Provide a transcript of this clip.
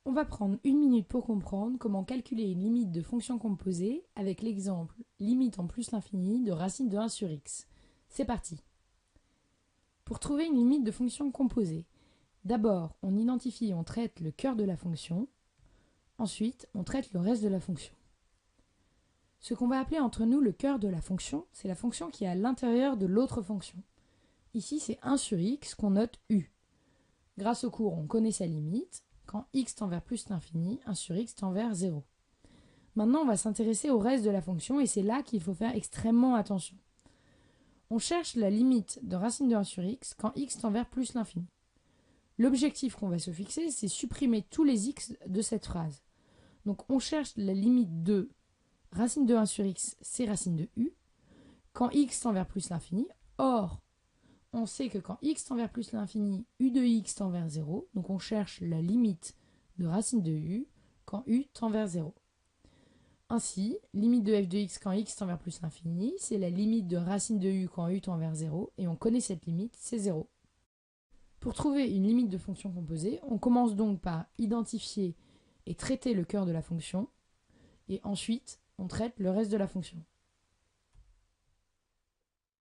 On va prendre une minute pour comprendre comment calculer une limite de fonction composée avec l'exemple limite en plus l'infini de racine de 1 sur x. C'est parti. Pour trouver une limite de fonction composée, d'abord on identifie et on traite le cœur de la fonction, ensuite on traite le reste de la fonction. Ce qu'on va appeler entre nous le cœur de la fonction, c'est la fonction qui est à l'intérieur de l'autre fonction. Ici c'est 1 sur x qu'on note u. Grâce au cours on connaît sa limite. Quand x tend vers plus l'infini, 1 sur x tend vers 0. Maintenant, on va s'intéresser au reste de la fonction et c'est là qu'il faut faire extrêmement attention. On cherche la limite de racine de 1 sur x quand x tend vers plus l'infini. L'objectif qu'on va se fixer, c'est supprimer tous les x de cette phrase. Donc on cherche la limite de racine de 1 sur x, c'est racine de u, quand x tend vers plus l'infini. Or, on sait que quand x tend vers plus l'infini, u de x tend vers 0. Donc on cherche la limite de racine de u quand u tend vers 0. Ainsi, limite de f de x quand x tend vers plus l'infini, c'est la limite de racine de u quand u tend vers 0. Et on connaît cette limite, c'est 0. Pour trouver une limite de fonction composée, on commence donc par identifier et traiter le cœur de la fonction. Et ensuite, on traite le reste de la fonction.